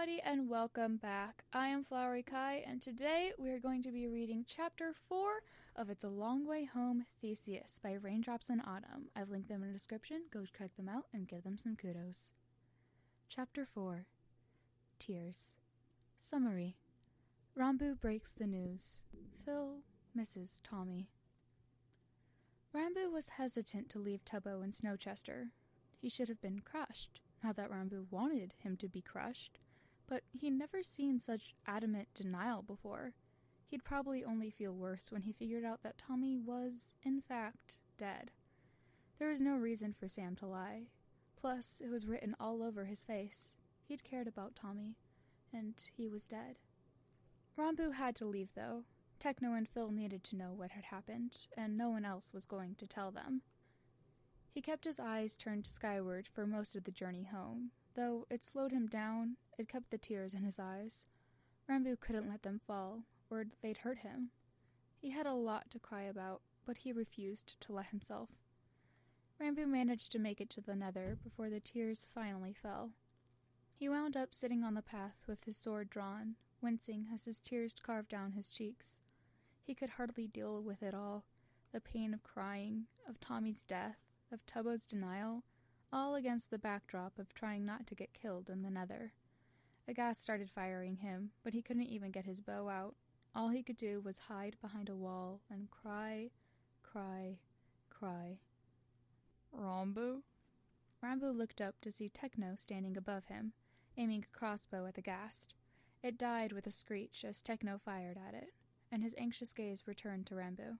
everybody, and welcome back. I am Flowery Kai, and today we are going to be reading Chapter 4 of It's a Long Way Home, Theseus by Raindrops in Autumn. I've linked them in the description. Go check them out and give them some kudos. Chapter 4. Tears. Summary. Rambu breaks the news. Phil misses Tommy. Rambu was hesitant to leave Tubbo in Snowchester. He should have been crushed. Not that Rambu wanted him to be crushed, but he'd never seen such adamant denial before. He'd probably only feel worse when he figured out that Tommy was, in fact, dead. There was no reason for Sam to lie. Plus, it was written all over his face. He'd cared about Tommy, and he was dead. Rambu had to leave, though. Techno and Phil needed to know what had happened, and no one else was going to tell them. He kept his eyes turned skyward for most of the journey home. Though it slowed him down, it kept the tears in his eyes. Rambu couldn't let them fall, or they'd hurt him. He had a lot to cry about, but he refused to let himself. Rambu managed to make it to the Nether before the tears finally fell. He wound up sitting on the path with his sword drawn, wincing as his tears carved down his cheeks. He could hardly deal with it all, the pain of crying, of Tommy's death, of Tubbo's denial, all against the backdrop of trying not to get killed in the Nether. A gas started firing him, but he couldn't even get his bow out. All he could do was hide behind a wall and cry, cry, cry. Rambu? Rambu looked up to see Techno standing above him, aiming a crossbow at the ghast. It died with a screech as Techno fired at it, and his anxious gaze returned to Rambu.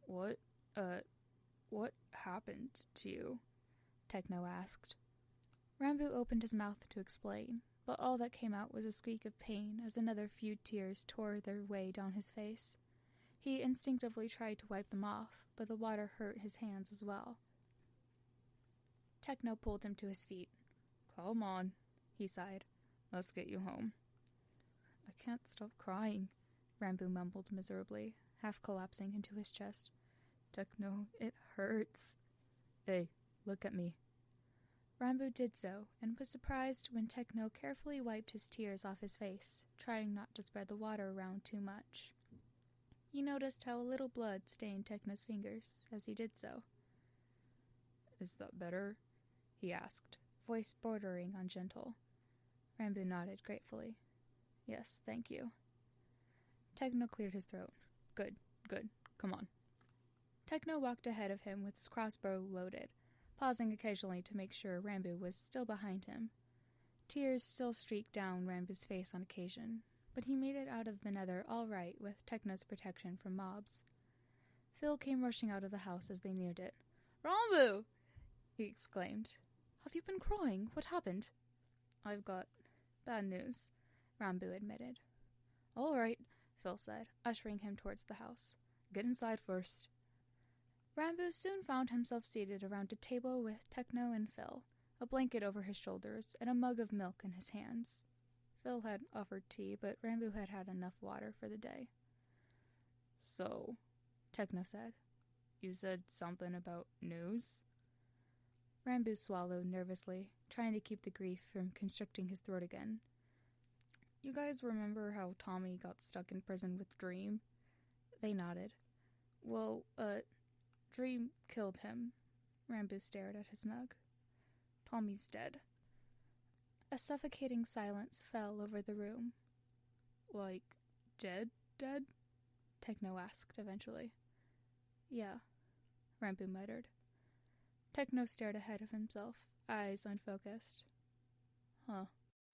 What happened to you? Techno asked. Rambu opened his mouth to explain, but all that came out was a squeak of pain as another few tears tore their way down his face. He instinctively tried to wipe them off, but the water hurt his hands as well. Techno pulled him to his feet. Come on, he sighed. Let's get you home. I can't stop crying, Rambu mumbled miserably, half collapsing into his chest. Techno, it hurts. Hey, look at me. Rambu did so, and was surprised when Techno carefully wiped his tears off his face, trying not to spread the water around too much. He noticed how a little blood stained Techno's fingers as he did so. Is that better? He asked, voice bordering on gentle. Rambu nodded gratefully. Yes, thank you. Techno cleared his throat. Good. Come on. Techno walked ahead of him with his crossbow loaded, pausing occasionally to make sure Rambu was still behind him. Tears still streaked down Rambu's face on occasion, but he made it out of the Nether all right with Techno's protection from mobs. Phil came rushing out of the house as they neared it. Rambu! He exclaimed. Have you been crying? What happened? I've got bad news, Rambu admitted. All right, Phil said, ushering him towards the house. Get inside first. Rambu soon found himself seated around a table with Techno and Phil, a blanket over his shoulders and a mug of milk in his hands. Phil had offered tea, but Rambu had had enough water for the day. So, Techno said, you said something about news? Rambu swallowed nervously, trying to keep the grief from constricting his throat again. You guys remember how Tommy got stuck in prison with Dream? They nodded. Well, Dream killed him. Rambu stared at his mug. Tommy's dead. A suffocating silence fell over the room. Like, dead? Techno asked eventually. Yeah, Rambu muttered. Techno stared ahead of himself, eyes unfocused. Huh.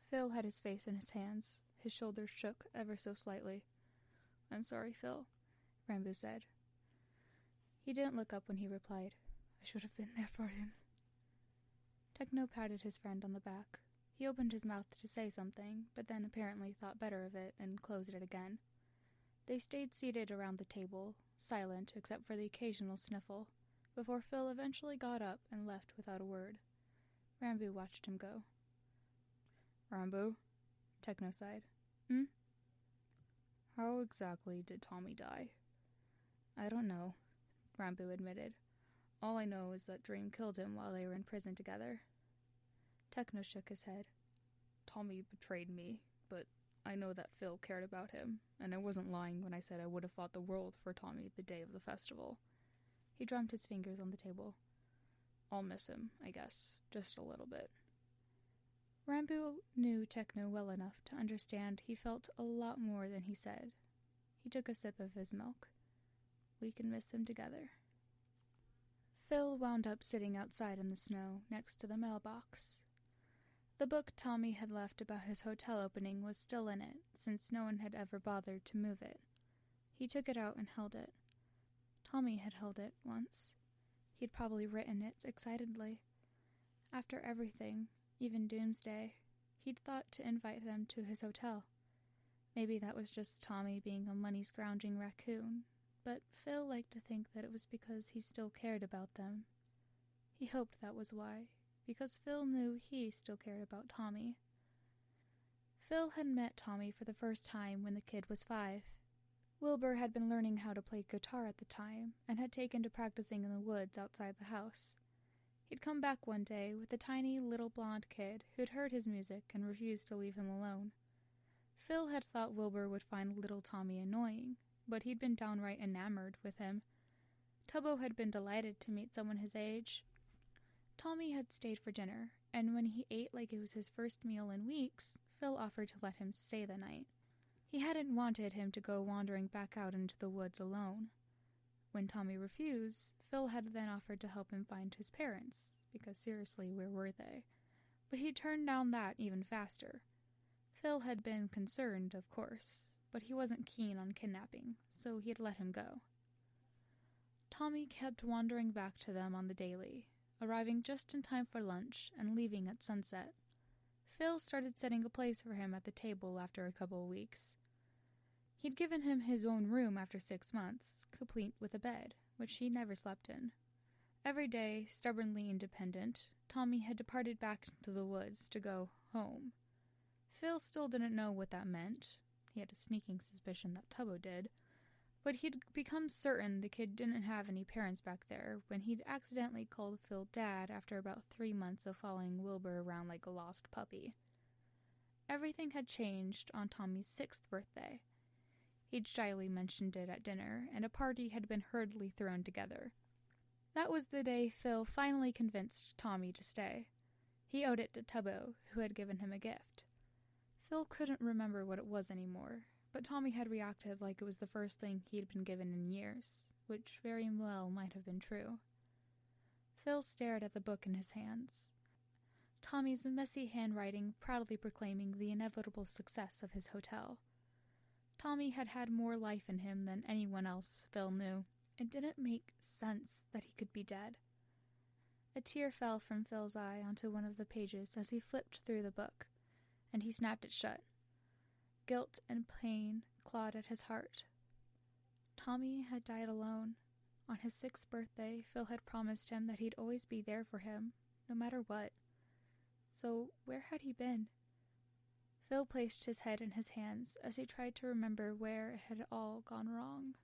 Phil had his face in his hands. His shoulders shook ever so slightly. I'm sorry, Phil, Rambu said. He didn't look up when he replied. I should have been there for him. Techno patted his friend on the back. He opened his mouth to say something, but then apparently thought better of it and closed it again. They stayed seated around the table, silent except for the occasional sniffle, before Phil eventually got up and left without a word. Rambu watched him go. Rambu? Techno sighed. How exactly did Tommy die? I don't know, Rambu admitted. All I know is that Dream killed him while they were in prison together. Techno shook his head. Tommy betrayed me, but I know that Phil cared about him, and I wasn't lying when I said I would have fought the world for Tommy the day of the festival. He drummed his fingers on the table. I'll miss him, I guess, just a little bit. Rambo knew Techno well enough to understand he felt a lot more than he said. He took a sip of his milk. We can miss him together. Phil wound up sitting outside in the snow next to the mailbox. The book Tommy had left about his hotel opening was still in it, since no one had ever bothered to move it. He took it out and held it. Tommy had held it once. He'd probably written it excitedly. After everything, even Doomsday, he'd thought to invite them to his hotel. Maybe that was just Tommy being a money-scrounging raccoon, but Phil liked to think that it was because he still cared about them. He hoped that was why, because Phil knew he still cared about Tommy. Phil had met Tommy for the first time when the kid was 5. Wilbur had been learning how to play guitar at the time, and had taken to practicing in the woods outside the house. He'd come back one day with a tiny little blonde kid who'd heard his music and refused to leave him alone. Phil had thought Wilbur would find little Tommy annoying, but he'd been downright enamored with him. Tubbo had been delighted to meet someone his age. Tommy had stayed for dinner, and when he ate like it was his first meal in weeks, Phil offered to let him stay the night. He hadn't wanted him to go wandering back out into the woods alone. When Tommy refused, Phil had then offered to help him find his parents, because seriously, where were they? But he turned down that even faster. Phil had been concerned, of course, but he wasn't keen on kidnapping, so he'd let him go. Tommy kept wandering back to them on the daily, arriving just in time for lunch and leaving at sunset. Phil started setting a place for him at the table after a couple of weeks. He'd given him his own room after 6 months, complete with a bed, which he never slept in. Every day, stubbornly independent, Tommy had departed back into the woods to go home. Phil still didn't know what that meant. He had a sneaking suspicion that Tubbo did, but he'd become certain the kid didn't have any parents back there when he'd accidentally called Phil Dad after about 3 months of following Wilbur around like a lost puppy. Everything had changed on Tommy's 6th birthday. He'd shyly mentioned it at dinner, and a party had been hurriedly thrown together. That was the day Phil finally convinced Tommy to stay. He owed it to Tubbo, who had given him a gift. Phil couldn't remember what it was anymore, but Tommy had reacted like it was the first thing he'd been given in years, which very well might have been true. Phil stared at the book in his hands. Tommy's messy handwriting proudly proclaiming the inevitable success of his hotel. Tommy had had more life in him than anyone else Phil knew. It didn't make sense that he could be dead. A tear fell from Phil's eye onto one of the pages as he flipped through the book, and he snapped it shut. Guilt and pain clawed at his heart. Tommy had died alone. On his 6th birthday, Phil had promised him that he'd always be there for him, no matter what. So where had he been? Phil placed his head in his hands as he tried to remember where it had all gone wrong.